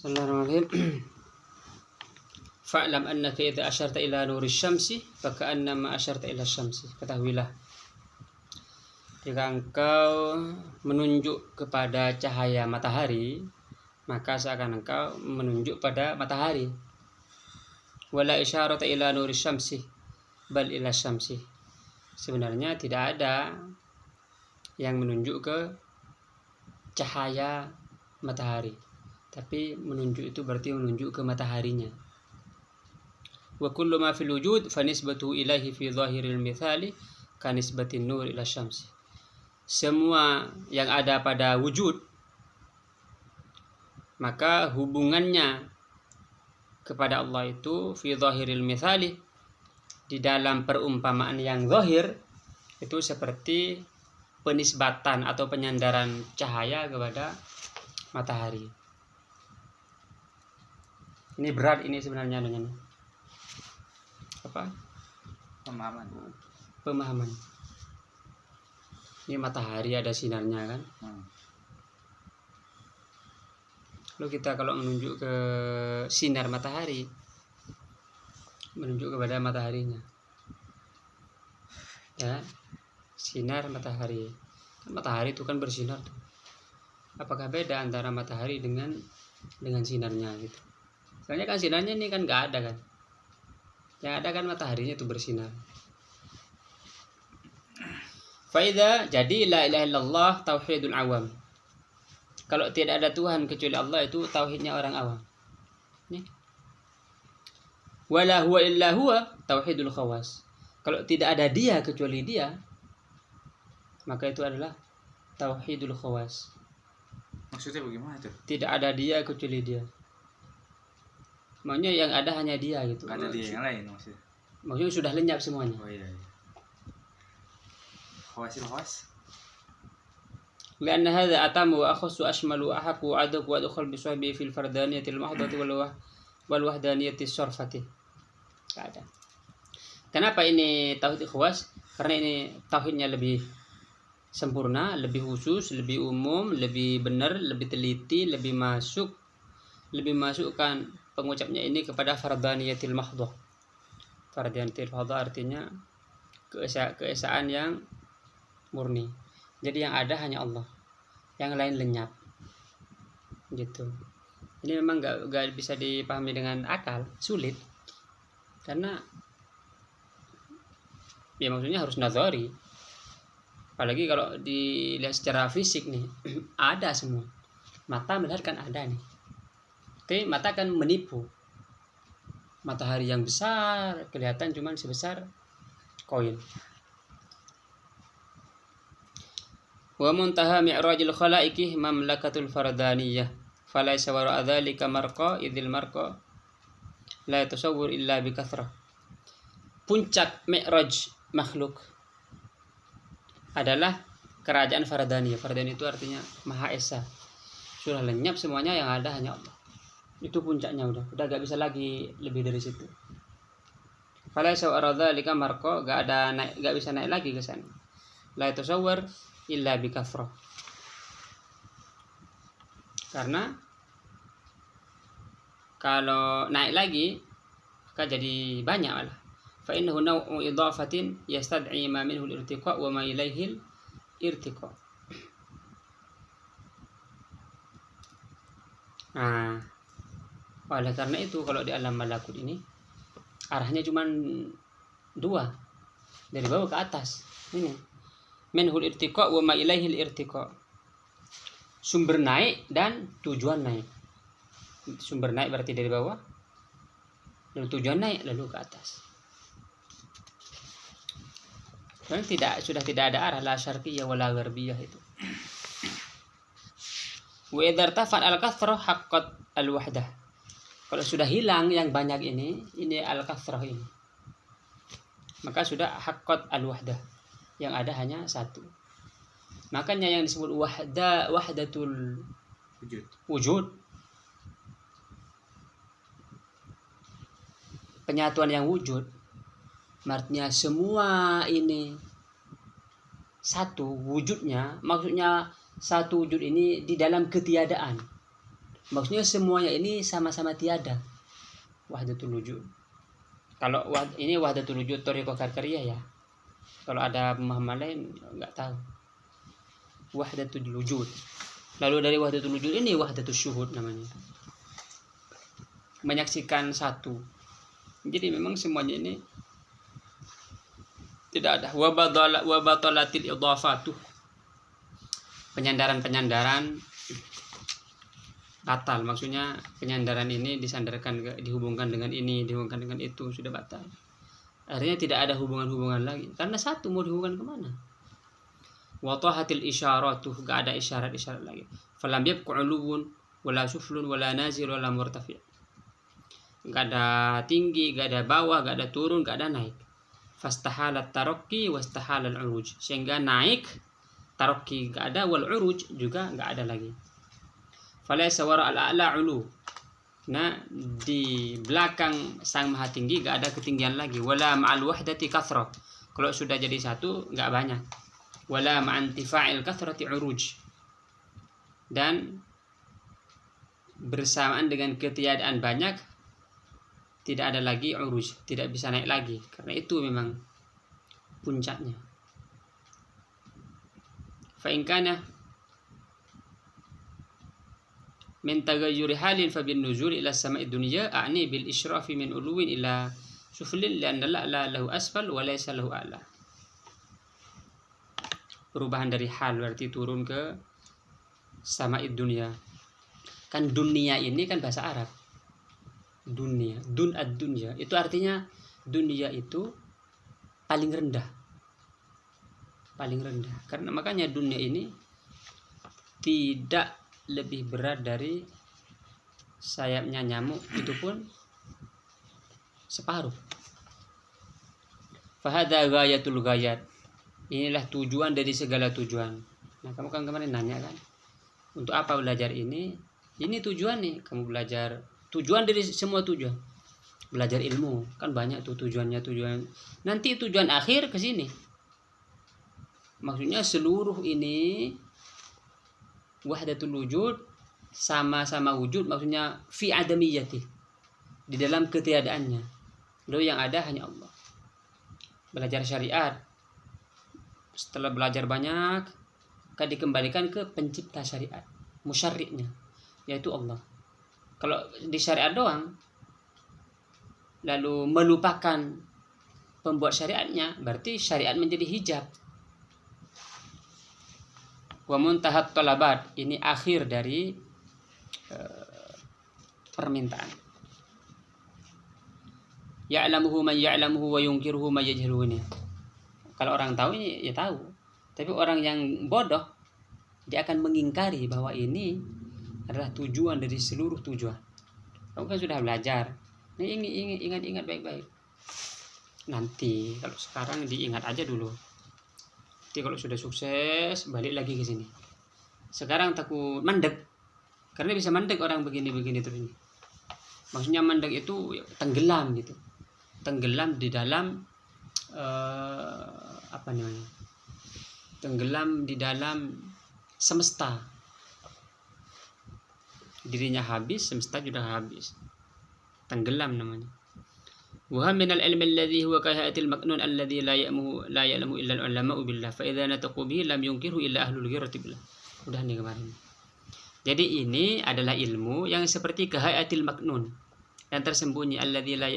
Bismillahirrahmanirrahim. Fa'lam annaka idza asyarta ila nuri syamsi faka'annama asyarta ila syamsi. Ketahuilah, jika engkau menunjuk kepada cahaya matahari, maka seakan engkau menunjuk pada matahari. Wala isyarata ila nuri syamsi bal ila syamsi. Sebenarnya tidak ada yang menunjuk ke cahaya matahari, tapi menunjuk itu berarti menunjuk ke mataharinya. Wa kullu ma fil wujud fa nisbatuhu ilaihi fi zahiril mithali ka nisbatin nur ila syamsi. Semua yang ada pada wujud, maka hubungannya kepada Allah itu fi zahiril mithali, di dalam perumpamaan yang zahir, itu seperti penisbatan atau penyandaran cahaya kepada matahari. Ini berat ini sebenarnya dengan apa? Pemahaman. Ini matahari ada sinarnya kan? Lalu kita kalau menunjuk ke sinar matahari, menunjuk kepada mataharinya, ya, sinar matahari. Matahari itu kan bersinar tuh. Apakah beda antara matahari dengan sinarnya gitu? Soalnya kan sinarnya ini kan nggak ada kan? Yang ada kan mataharinya itu bersinar. Faida, jadi la ilaha illallah tauhidul awam. Kalau tidak ada Tuhan kecuali Allah, itu tauhidnya orang awam. Nih. Wala huwa illa huwa tauhidul khawas. Kalau tidak ada dia kecuali dia, maka itu adalah tauhidul khawas. Maksudnya bagaimana itu? Tidak ada dia kecuali dia. Maksudnya yang ada hanya dia gitu. Ada dia yang lain maksudnya. Maksudnya sudah lenyap semuanya. Oh iya. Khawasil khawas. Karena hadza atamu wa akhassu ashmalu ahaqu adaq wa adkhal bi sahbi fil fardaniyatil mahdhati wal wahdaniyatis sarfati. Ada. Kenapa ini tauhid khawas? Karena ini tauhidnya lebih sempurna, lebih khusus, lebih umum, lebih benar, lebih teliti, lebih masukkan pengucapnya ini kepada fardaniyatil mahdhah. Fardaniyatil mahdhah artinya keesaan yang murni. Jadi yang ada hanya Allah, yang lain lenyap, gitu. Ini memang nggak bisa dipahami dengan akal, sulit, karena ya maksudnya harus nazari. Apalagi kalau dilihat secara fisik nih, ada semua. Mata melihat kan ada nih. Tapi mata kan menipu. Matahari yang besar kelihatan cuma sebesar koin. Wa muntaha mi'rajil khalaiqi mamlakatul fardaniyah. Falaysa wara'a dzalika marqa idzil marqa la yatasawwar illa bi kathrah. Puncak mi'raj makhluk adalah kerajaan fardaniyah. Fardaniyah itu artinya Maha Esa. Sudah lenyap semuanya, yang ada hanya Allah. Itu puncaknya udah gak bisa lagi lebih dari situ. Falaysa wara'a dzalika marqa, gak bisa naik lagi ke sana. La yatasawwar illa bi kathrah. Karena kalau naik lagi maka jadi banyak malah. Fa innahu naw'u idhafatin yastad'i ma minhu al-irtiqa wa ma ilaihi al-irtiqa. Nah, oleh karena itu kalau di alam malakut ini arahnya cuma dua, dari bawah ke atas. Ini minhul irtiqa wa ma ilaihi al-irtiqa. Sumber naik dan tujuan naik. Sumber naik berarti dari bawah, lalu tujuan naik lalu ke atas. Dan sudah tidak ada arah, la syarqiyah wala gharbiyah itu. Wa idza irtafa'at al-kathrah haqqat al-wahdah. Kalau sudah hilang yang banyak ini al-kathrah ini, maka sudah haqqat al-wahdah, yang ada hanya satu. Makanya yang disebut wahdatul wujud, penyatuan yang wujud, artinya semua ini satu wujudnya. Maksudnya satu wujud ini di dalam ketiadaan. Maksudnya semuanya ini sama-sama tiada. Wahdatul wujud. Kalau ini wahdatul wujud thariqah Karkariyah ya. Kalau ada pemahaman lain nggak tahu. Wahdatul wujud. Lalu dari wahdatul wujud ini wahdatul syuhud namanya. Menyaksikan satu. Jadi memang semuanya ini tidak ada wa batalatil idhafatu. Penyandaran batal. Maksudnya penyandaran ini disandarkan dihubungkan dengan ini, dihubungkan dengan itu, sudah batal. Artinya tidak ada hubungan-hubungan lagi. Karena satu mau dihubungkan kemana? Wa tahatil isyaratu, gak ada isyarat-isyarat lagi. Falam yabqa ulun wala suflun wala nazil wala murtafi'. Gak ada tinggi, gak ada bawah, gak ada turun, gak ada naik. Fastahalat tarakki wastahalal uruj. Sehingga naik, tarakki gak ada, wal uruj juga gak ada lagi. Falaysa wara al-a'la ulu. Nah, di belakang sang maha tinggi gak ada ketinggian lagi. Wala ma'al wahdati kathrah. Kalau sudah jadi satu gak banyak. Wala ma'antifa'il kathrati uruj. Dan bersamaan dengan ketiadaan banyak, tidak ada lagi uruj, tidak bisa naik lagi. Karena itu memang puncaknya. Fa in kana min tagayyuri halin fa bin nuzul ila sama'id dunya a'ni bil israfi min uluwin ila suflin lianna la lahu asfal wa laysa lahu a'la. Perubahan dari hal berarti turun ke sama'id dunya. Kan dunia ini kan bahasa Arab. Dunia, dun ad-dunya itu artinya dunia itu paling rendah. Paling rendah. Karena makanya dunia ini tidak lebih berat dari sayapnya nyamuk, itu pun separuh. Fahada ghayatul ghayat. Inilah tujuan dari segala tujuan. Nah, kamu kan kemarin nanya kan, untuk apa belajar ini? Ini tujuan nih, kamu belajar. Tujuan dari semua tujuan. Belajar ilmu, kan banyak tuh tujuannya, tujuan. Nanti tujuan akhir ke sini. Maksudnya seluruh ini wahdatul wujud, sama-sama wujud, maksudnya fi adamiyati, di dalam ketiadaannya. Lalu yang ada hanya Allah. Belajar syariat, setelah belajar banyak, akan dikembalikan ke pencipta syariat, musyarri'nya, yaitu Allah. Kalau di syariat doang, lalu melupakan pembuat syariatnya, berarti syariat menjadi hijab. Wa muntahat talabat, ini akhir dari permintaan. Ya'lamuhu man ya'lamuhu wa yunkiruhu man yajhaluhu. Kalau orang tahu ini ya tahu, tapi orang yang bodoh dia akan mengingkari bahwa ini adalah tujuan dari seluruh tujuan. Kamu kan sudah belajar, ini ingat baik-baik. Nanti kalau sekarang diingat aja dulu. Nanti kalau sudah sukses balik lagi ke sini. Sekarang takut mandek, karena bisa mandek orang begini terus ini. Maksudnya mandek itu tenggelam gitu, tenggelam di dalam tenggelam di dalam semesta. Dirinya habis, semesta juga habis, tenggelam namanya. Wa min al-ilm alladhi huwa kahayatil maknun alladhi la ya'lamu illa al-ulama'u billah fa idza nataqu bihi lam yunkiru illa ahlul ghirati billah. Udah nih kemarin. Jadi ini adalah ilmu yang seperti kahayatil maknun, yang tersembunyi, alladzi la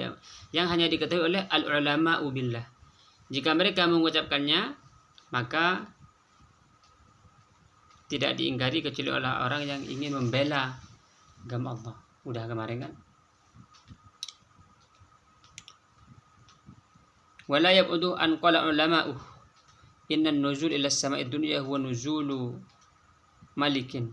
yang hanya diketahui oleh al-ulama'u billah. Jika mereka mengucapkannya, maka tidak diingkari kecuali oleh orang yang ingin membela agama Allah. Udah kemarin kan. Wala yab'udu an qala ulama'u inna an-nuzul ila as-sama'i ad-dunya huwa nuzulu malikin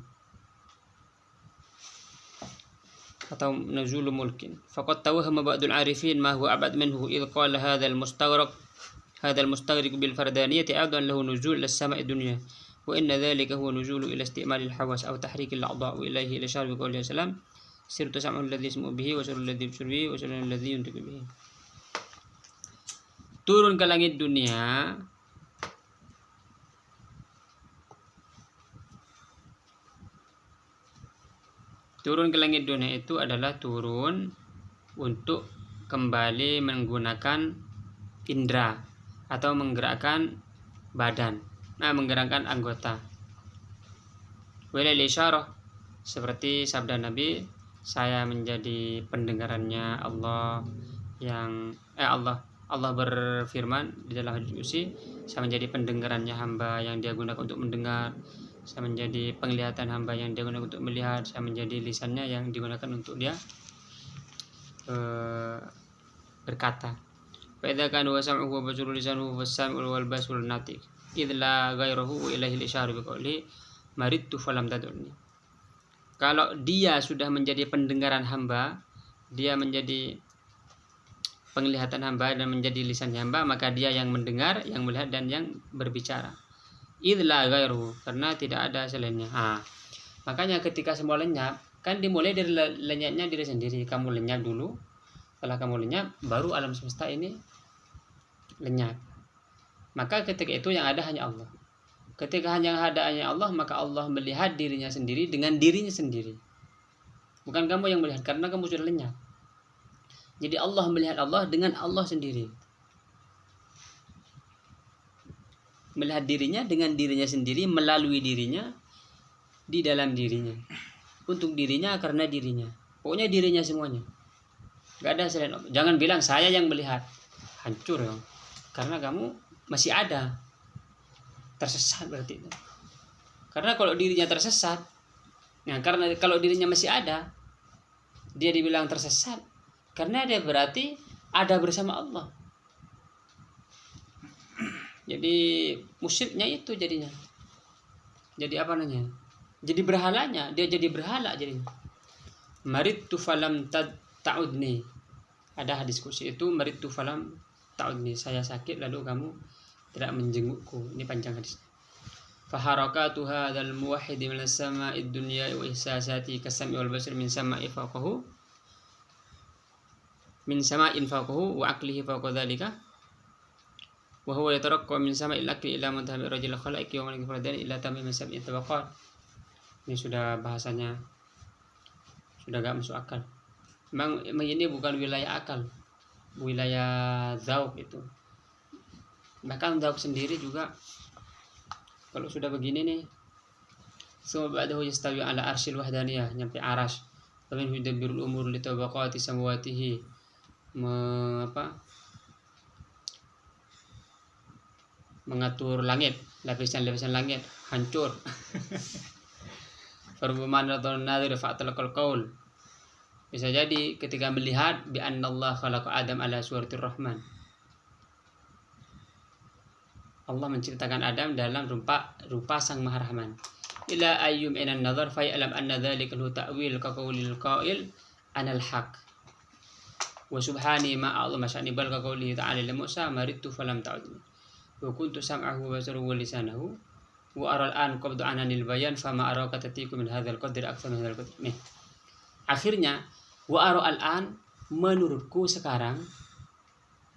atau nuzulu mulkin. Faqad tawahhama ba'dul 'arifin ma huwa abad minhu idh qala hadha al-mustaghriq bil fardaniyati a'dan lahu nuzul ila as-sama'i ad-dunya wa inna dhalika huwa nuzulu ila isti'mal al-hawas aw tahrik al-a'dha' ilayhi ila syarbi qawli sallam sirtu sam'u alladhi yasma'u bihi wa sirru alladhi yubsiru bihi wa sirru alladhi yuntiqu bihi. Turun ke langit dunia Turun ke langit dunia itu adalah turun untuk kembali menggunakan indera atau menggerakkan badan, menggerakkan anggota. Walil isyarah, seperti sabda Nabi, saya menjadi pendengarannya Allah yang Allah berfirman di dalam hadits qudsi, saya menjadi pendengarannya hamba yang dia gunakan untuk mendengar, saya menjadi penglihatan hamba yang dia gunakan untuk melihat, saya menjadi lisannya yang digunakan untuk dia berkata. Fa idza kana huwa sam'uhu wa basaruhu lisanuhu was-sami'u wal basarul natiq idz la ghairuhu wa ilaihi al-isyaru bi qawli maridtu falam tad'uni. Kalau dia sudah menjadi pendengaran hamba, dia menjadi penglihatan hamba dan menjadi lisan hamba, maka dia yang mendengar, yang melihat dan yang berbicara. Idz la ghairuhu, karena tidak ada selainnya. Makanya ketika semua lenyap, kan dimulai dari lenyapnya diri sendiri. Kamu lenyap dulu, setelah kamu lenyap baru alam semesta ini lenyap. Maka ketika itu yang ada hanya Allah. Ketika hanya ada hanya Allah, maka Allah melihat dirinya sendiri dengan dirinya sendiri. Bukan kamu yang melihat, karena kamu sudah lenyap. Jadi Allah melihat Allah dengan Allah sendiri. Melihat dirinya dengan dirinya sendiri, melalui dirinya, di dalam dirinya. Untuk dirinya, karena dirinya. Pokoknya dirinya semuanya. Gak ada selain Allah. Jangan bilang saya yang melihat. Hancur ya. Karena kamu masih ada. Tersesat berarti itu. Karena kalau dirinya tersesat, karena kalau dirinya masih ada, dia dibilang tersesat. Karena dia berarti ada bersama Allah. Jadi musyriknya itu jadinya. Jadi apa namanya? Jadi berhalanya, dia jadi berhala jadinya. Maridtu falam ta'udni. Ada hadis qudsi itu, maridtu falam ta'udni. Saya sakit lalu kamu tidak menjengukku. Ini panjang hadis. Faharakatu hadzal muwahhid min as-sama'id dunya wa ihsasati kas-sam'i wal basari min sama'i fawqahu min sama'in fawqahu wa aqlihi fawqa dzalika wa huwa yataraqqa min sama'il aqli ila mudhami rajul khalaiqi wa man faradan ila tamim sab'i tabaqat. Ini sudah bahasanya sudah gak masuk akal. Memang ini bukan wilayah akal, wilayah zauq itu. Bahkan zauq sendiri juga kalau sudah begini nih, summa ba'dahu yastawi ala arsyil wahdaniyah, nyampe aras. Famin yudabbirul umur li tabaqati samawatihi, mengatur langit, lapisan-lapisan langit hancur. Farbuman radon nadir fa'talaqal qaul. Bisa jadi ketika melihat bi annallaha khalaqa Adam ala suratir rahman. Allah menciptakan Adam dalam rupa Sang Maha Rahman. Ila ayyum inan nazar fa ya'lam anna dzalika hu ta'wil ka qaulil qail anal haq. Wa subhani ma a'zama sya'ni bal ka qaulihi ta'ala li Musa maridtu falam ta'udni. Wa kuntu sam'ahu wa basaruhu wa lisanahu wa aral an qabdu ananil bayan fama araka tatiku min hadzal qadri aktsar min hadzal qadri. Nih. Akhirnya wa aral an, menurutku sekarang,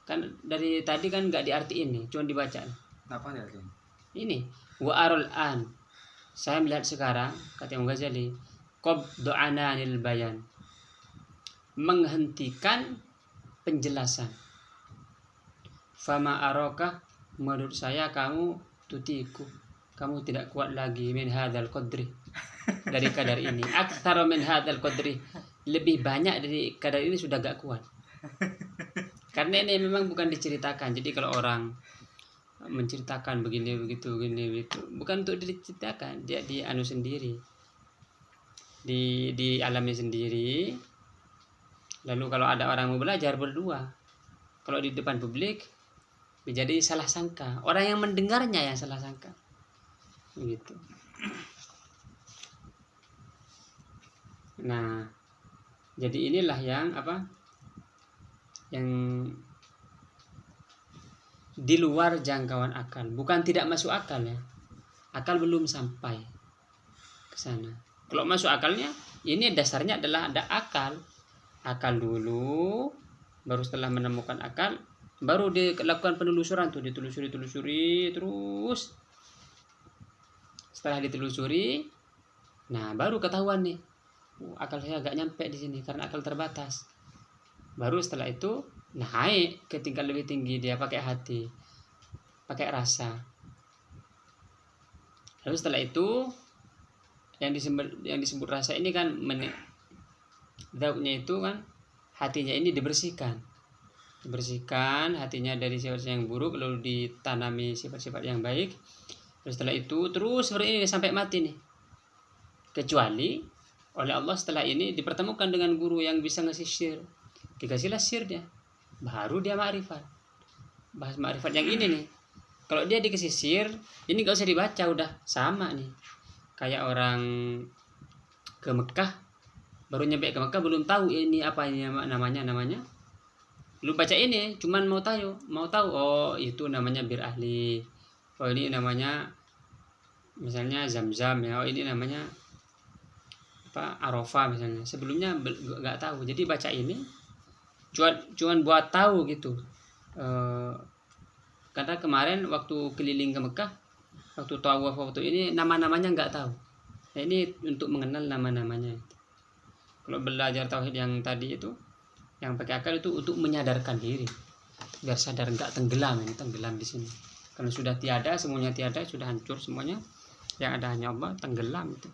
kan dari tadi kan enggak diartiin nih, cuma dibaca. Apa dia artinya? Ini wa aral an, saya melihat sekarang, kata Imam Ghazali, qabdu ananil bayan, menghentikan penjelasan. Fama araka, menurut saya kamu tutiku, kamu tidak kuat lagi min hadzal qadri, dari kadar ini. Aktsara min hadzal qadri, lebih banyak dari kadar ini sudah gak kuat. Karena ini memang bukan diceritakan. Jadi kalau orang menceritakan begini begitu bukan untuk diceritakan, dia di anu sendiri, di alami sendiri. Lalu kalau ada orang mau belajar berdua, kalau di depan publik menjadi salah sangka, orang yang mendengarnya yang salah sangka begitu. Nah, jadi inilah yang yang di luar jangkauan akal, bukan tidak masuk akal ya. Akal belum sampai ke sana. Kalau masuk akalnya, ini dasarnya adalah ada akal. Akal dulu, baru setelah menemukan akal, baru dilakukan penelusuran tuh, ditelusuri terus. Setelah ditelusuri, nah baru ketahuan nih. akal saya agak nyampe di sini karena akal terbatas. Baru setelah itu naik ke tingkat lebih tinggi, dia pakai hati, pakai rasa. Lalu setelah itu yang disebut rasa ini kan zauknya itu kan hatinya ini dibersihkan hatinya dari sifat yang buruk, lalu ditanami sifat-sifat yang baik. Terus setelah itu terus seperti ini sampai mati nih, kecuali oleh Allah setelah ini dipertemukan dengan guru yang bisa ngasih syir, dikasihlah syirnya, baru dia ma'rifat. Bahas ma'rifat yang ini nih, kalau dia dikasih syir ini gak usah dibaca, udah sama nih kayak orang ke Mekah, baru nyampe ke Mekah belum tahu ini apa ini namanya. Lu baca ini cuman mau tahu oh itu namanya bir ahli, oh ini namanya misalnya Zam-Zam ya, oh ini namanya apa Arafah misalnya, sebelumnya nggak tahu. Jadi baca ini cuman buat tahu gitu. Karena kemarin waktu keliling ke Mekah, waktu tawaf waktu ini nama-namanya nggak tahu. Nah ini untuk mengenal nama-namanya. Kalau belajar tauhid yang tadi itu, yang pakai akal itu untuk menyadarkan diri, biar sadar nggak tenggelam di sini. Kalau sudah tiada, semuanya tiada, sudah hancur semuanya, yang ada hanya Allah, tenggelam itu.